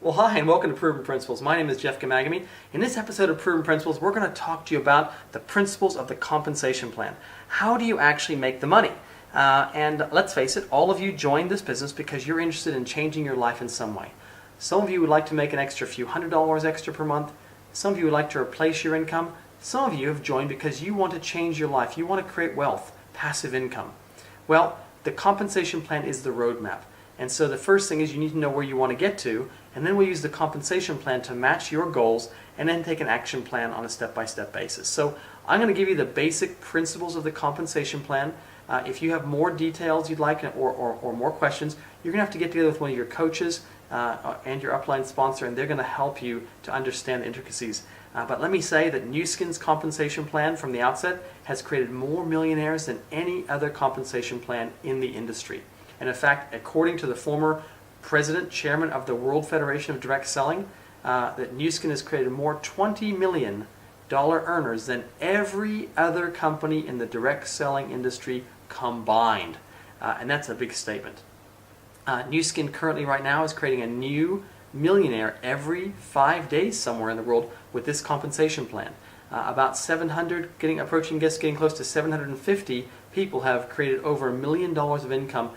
Well, hi, and welcome to Proven Principles. My name is Jeff Gamagami. In this episode of Proven Principles, we're going to talk to you about the principles of the compensation plan. How do you actually make the money? And let's face it, all of you joined this business because you're interested in changing your life in some way. Some of you would like to make an extra few $100 extra per month. Some of you would like to replace your income. Some of you have joined because you want to change your life. You want to create wealth, passive income. Well, the compensation plan is the roadmap. And so the first thing is you need to know where you want to get to, and then we'll use the compensation plan to match your goals and then take an action plan on a step-by-step basis. So I'm going to give you the basic principles of the compensation plan. If you have more details you'd like or more questions, you're going to have to get together with one of your coaches and your upline sponsor, and they're going to help you to understand the intricacies. But let me say that NuSkin's compensation plan from the outset has created more millionaires than any other compensation plan in the industry. And in fact, according to the former president, chairman of the World Federation of Direct Selling, that NuSkin has created more $20 million earners than every other company in the direct selling industry combined. And that's a big statement. NuSkin currently right now is creating a new millionaire every 5 days somewhere in the world with this compensation plan. About 700, approaching getting close to 750 people have created over $1 million of income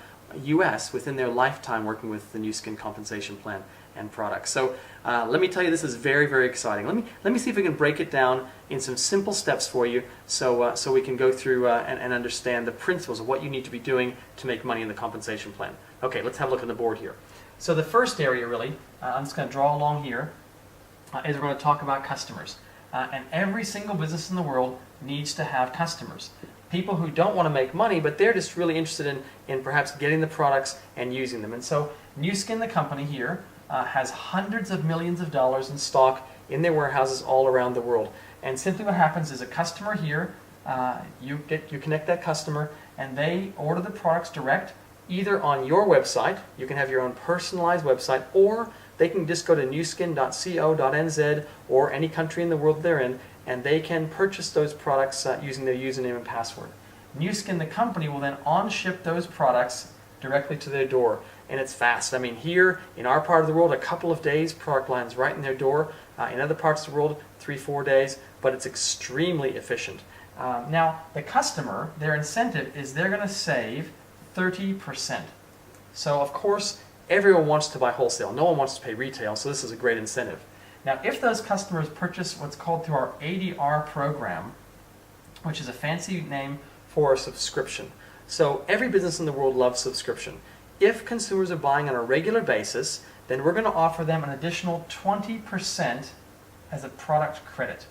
US within their lifetime working with the NuSkin compensation plan and products. So let me tell you, this is very, very exciting. Let me see if we can break it down in some simple steps for you so we can go through and understand the principles of what you need to be doing to make money in the compensation plan. Okay, let's have a look at the board here. So the first area really, I'm just going to draw along here, is we're going to talk about customers. And every single business in the world needs to have customers. People who don't want to make money, but they're just really interested in perhaps getting the products and using them. And so NuSkin, the company here, has hundreds of millions of dollars in stock in their warehouses all around the world. And simply what happens is a customer here, you connect that customer, and they order the products direct, either on your website, you can have your own personalized website, or they can just go to nuskin.co.nz or any country in the world they're in, and they can purchase those products using their username and password. NuSkin, the company, will then on-ship those products directly to their door, and it's fast. I mean, here in our part of the world, a couple of days, product lines right in their door. In other parts of the world, 3-4 days, but it's extremely efficient. Now, the customer, their incentive is they're going to save 30%. So, of course, everyone wants to buy wholesale. No one wants to pay retail, so this is a great incentive. Now, if those customers purchase what's called through our ADR program, which is a fancy name for a subscription. So every business in the world loves subscription. If consumers are buying on a regular basis, then we're going to offer them an additional 20% as a product credit.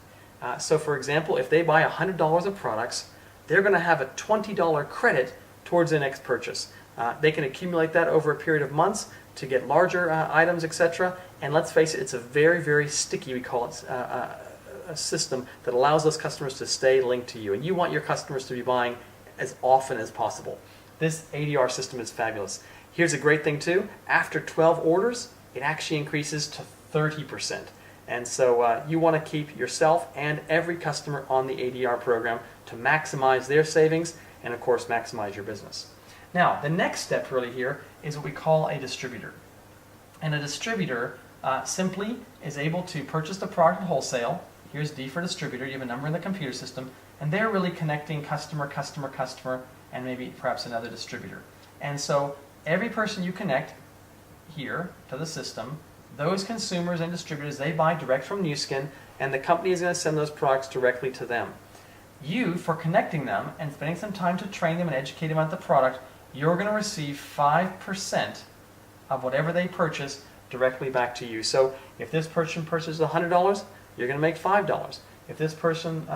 So for example, if they buy $100 of products, they're going to have a $20 credit towards their next purchase. They can accumulate that over a period of months to get larger items, etc. And let's face it, it's a very, very sticky, we call it, a system that allows those customers to stay linked to you. And you want your customers to be buying as often as possible. This ADR system is fabulous. Here's a great thing too. After 12 orders, it actually increases to 30%. And so you want to keep yourself and every customer on the ADR program to maximize their savings and, of course, maximize your business. Now, the next step really here is what we call a distributor. And a distributor simply is able to purchase the product at wholesale. Here's D for distributor. You have a number in the computer system. And they're really connecting customer, customer, customer, and maybe perhaps another distributor. And so every person you connect here to the system, those consumers and distributors, they buy direct from NuSkin, and the company is going to send those products directly to them. You, for connecting them and spending some time to train them and educate them about the product, you're going to receive 5% of whatever they purchase directly back to you. So if this person purchases $100, you're going to make $5. If this person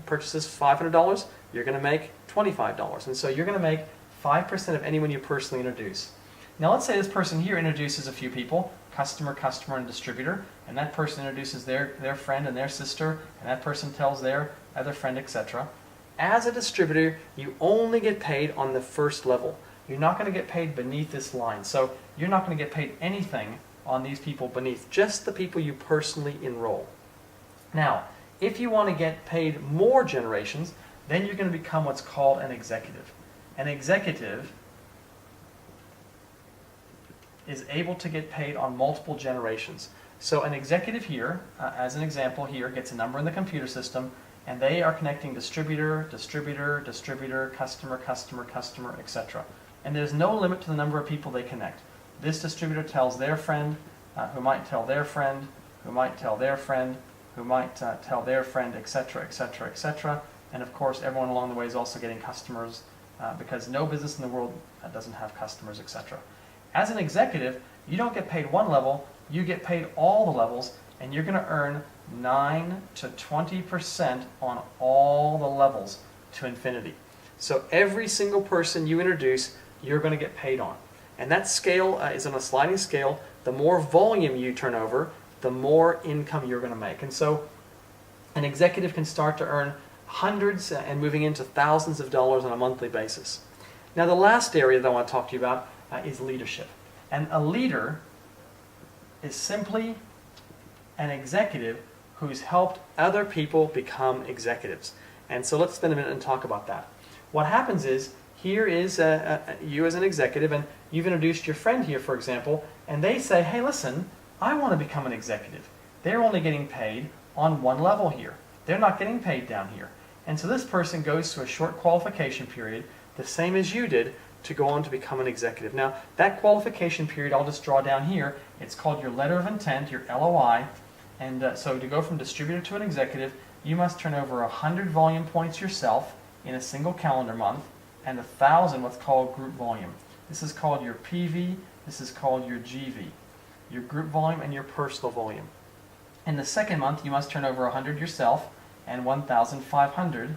purchases $500, you're going to make $25. And so you're going to make 5% of anyone you personally introduce. Now let's say this person here introduces a few people, customer, customer, and distributor, and that person introduces their friend and their sister, and that person tells their other friend, etc. As a distributor, you only get paid on the first level. You're not going to get paid beneath this line. So you're not going to get paid anything on these people beneath, just the people you personally enroll. Now, if you want to get paid more generations, then you're going to become what's called an executive. An executive is able to get paid on multiple generations. So an executive here, as an example here, gets a number in the computer system, and they are connecting distributor, distributor, distributor, customer, customer, customer, etc. And there's no limit to the number of people they connect. This distributor tells their friend, who might tell their friend, who might tell their friend, who might tell their friend, etc., etc., etc. And of course, everyone along the way is also getting customers, because no business in the world doesn't have customers, etc. As an executive, you don't get paid one level, you get paid all the levels, and you're going to earn 9 to 20% on all the levels to infinity. So every single person you introduce, you're going to get paid on. And that scale is on a sliding scale. The more volume you turn over, the more income you're going to make. And so an executive can start to earn hundreds and moving into thousands of dollars on a monthly basis. Now the last area that I want to talk to you about is leadership. And a leader is simply an executive who's helped other people become executives. And so let's spend a minute and talk about that. What happens is, here is you as an executive, and you've introduced your friend here, for example, and they say, hey, listen, I want to become an executive. They're only getting paid on one level here. They're not getting paid down here. And so this person goes through a short qualification period, the same as you did, to go on to become an executive. Now, that qualification period, I'll just draw down here. It's called your letter of intent, your LOI. And so to go from distributor to an executive, you must turn over 100 volume points yourself in a single calendar month, and 1,000 what's called group volume. This is called your PV, this is called your GV, your group volume and your personal volume. In the second month, you must turn over 100 yourself and 1,500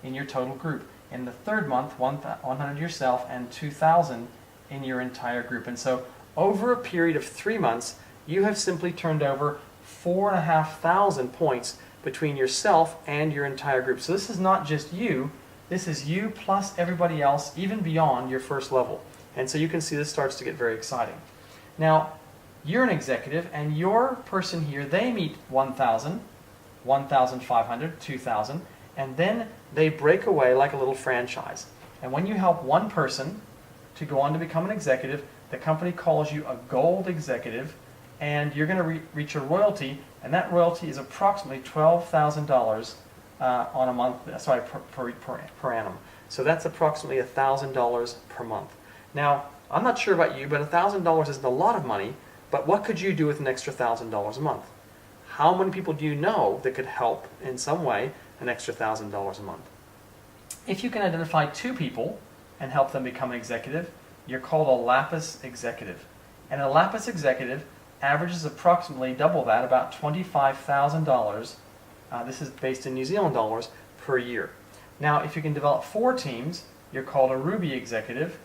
in your total group. In the third month, 100 yourself and 2,000 in your entire group. And so over a period of 3 months, you have simply turned over 4,500 points between yourself and your entire group. So this is not just you, this is you plus everybody else, even beyond your first level. And so you can see this starts to get very exciting. Now, you're an executive, and your person here, they meet 1,000, 1,500, 2,000, and then they break away like a little franchise. And when you help one person to go on to become an executive, the company calls you a gold executive, and you're going to reach a royalty, and that royalty is approximately $12,000 on a month, sorry, per annum. So that's approximately $1,000 per month. Now, I'm not sure about you, but $1,000 isn't a lot of money, but what could you do with an extra $1,000 a month? How many people do you know that could help in some way an extra $1,000 a month? If you can identify 2 people and help them become an executive, you're called a lapis executive. And a lapis executive averages approximately double that, about $25,000. This is based in New Zealand dollars per year. Now, if you can develop 4 teams, you're called a ruby executive.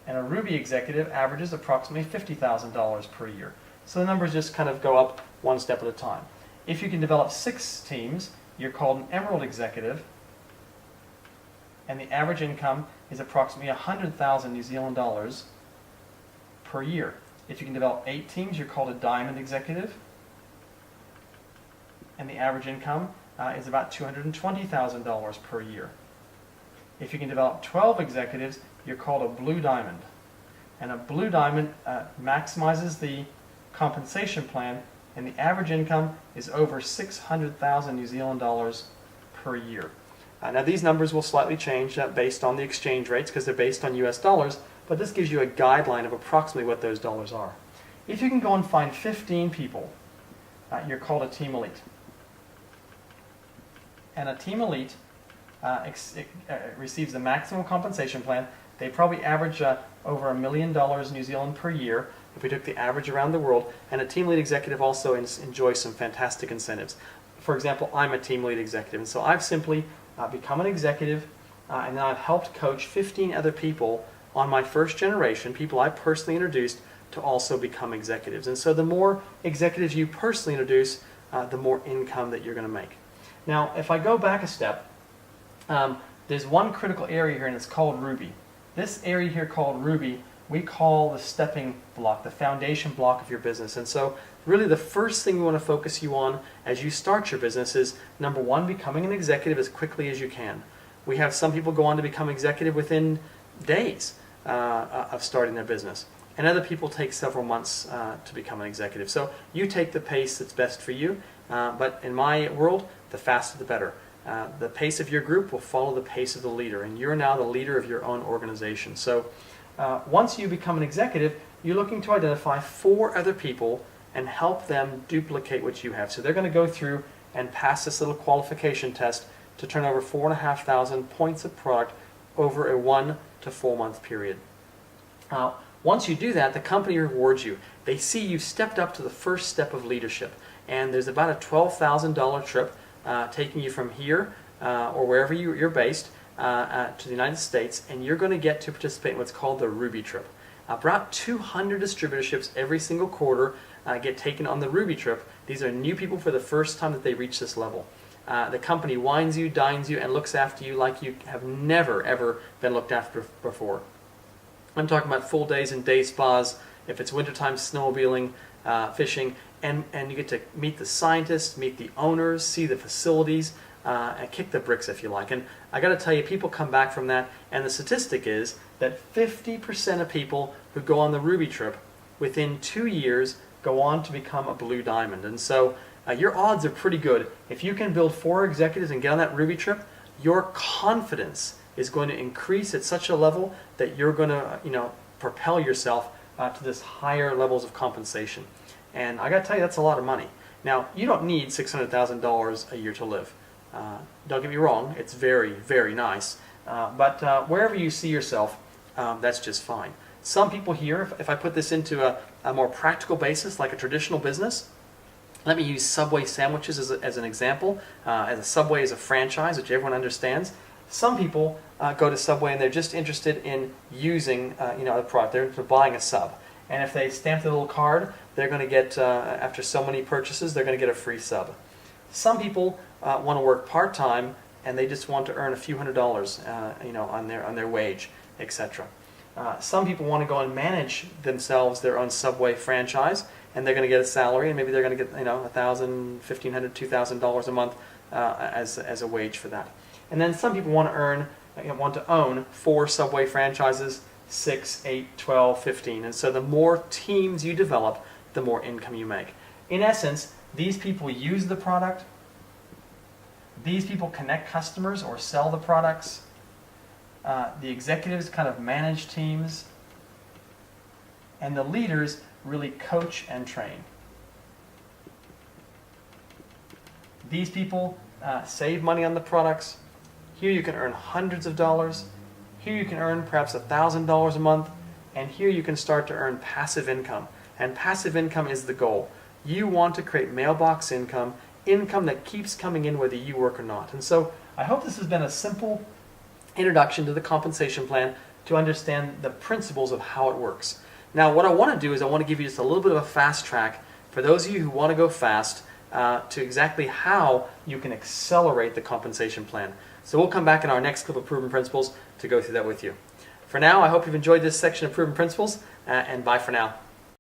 And a ruby executive averages approximately $50,000 per year. So the numbers just kind of go up one step at a time. If you can develop 6 teams, you're called an emerald executive. And the average income is approximately 100,000 New Zealand dollars per year. If you can develop 8 teams, you're called a diamond executive. And the average income is about $220,000 per year. If you can develop 12 executives, you're called a blue diamond. And a blue diamond maximizes the compensation plan, and the average income is over 600,000 New Zealand dollars per year. Now these numbers will slightly change based on the exchange rates, because they're based on US dollars, but this gives you a guideline of approximately what those dollars are. If you can go and find 15 people, you're called a team elite. And a team elite receives the maximum compensation plan. They probably average over $1 million New Zealand per year if we took the average around the world. And a team lead executive also enjoys some fantastic incentives. For example, I'm a team lead executive, and so I've simply become an executive, and then I've helped coach 15 other people on my first generation, people I personally introduced, to also become executives. And so the more executives you personally introduce, the more income that you're going to make. Now, if I go back a step, there's one critical area here, and it's called Ruby. This area here called Ruby, we call the stepping block, the foundation block of your business. And so really the first thing we want to focus you on as you start your business is, number 1, becoming an executive as quickly as you can. We have some people go on to become executive within days of starting their business. and other people take several months to become an executive. So you take the pace that's best for you, but in my world, the faster the better. The pace of your group will follow the pace of the leader, and you're now the leader of your own organization. So once you become an executive, you're looking to identify 4 other people and help them duplicate what you have. So they're going to go through and pass this little qualification test to turn over 4,500 points of product over a 1 to 4 month period. Once you do that, the company rewards you. They see you stepped up to the first step of leadership, and there's about a $12,000 trip taking you from here or wherever you're based to the United States, and you're going to get to participate in what's called the Ruby trip. About 200 distributorships every single quarter get taken on the Ruby trip. These are new people for the first time that they reach this level. The company wines you, dines you, and looks after you like you have never, ever been looked after before. I'm talking about full days and day spas, if it's wintertime, snowmobiling, fishing, and you get to meet the scientists, meet the owners, see the facilities, and kick the bricks if you like. And I got to tell you, people come back from that, and the statistic is that 50% of people who go on the Ruby trip within 2 years go on to become a blue diamond. And so your odds are pretty good. If you can build 4 executives and get on that Ruby trip, your confidence is going to increase at such a level that you're going to propel yourself to this higher levels of compensation. And I got to tell you, that's a lot of money. Now, you don't need $600,000 a year to live. Don't get me wrong, it's very, very nice. But wherever you see yourself, that's just fine. Some people here, if I put this into a more practical basis, like a traditional business, let me use Subway sandwiches as an example. As Subway is a franchise, which everyone understands. Some people go to Subway and they're just interested in using the product. They're buying a sub. And if they stamp the little card, they're going to get, after so many purchases, they're going to get a free sub. Some people want to work part-time and they just want to earn a few $100s on their wage, etc. Some people want to go and manage themselves their own Subway franchise, and they're going to get a salary, and maybe they're going to get $1,000, $1,500, $2,000 a month as a wage for that. And then some people want to own 4 Subway franchises, 6, 8, 12, 15. And so the more teams you develop, the more income you make. In essence, these people use the product. These people connect customers or sell the products. The executives kind of manage teams. And the leaders really coach and train. These people save money on the products. Here you can earn hundreds of dollars. Here you can earn perhaps $1,000 a month. And here you can start to earn passive income. And passive income is the goal. You want to create mailbox income, income that keeps coming in whether you work or not. And so I hope this has been a simple introduction to the compensation plan to understand the principles of how it works. Now what I want to do is I want to give you just a little bit of a fast track for those of you who want to go fast to exactly how you can accelerate the compensation plan. So we'll come back in our next clip of Proven Principles to go through that with you. For now, I hope you've enjoyed this section of Proven Principles, and bye for now.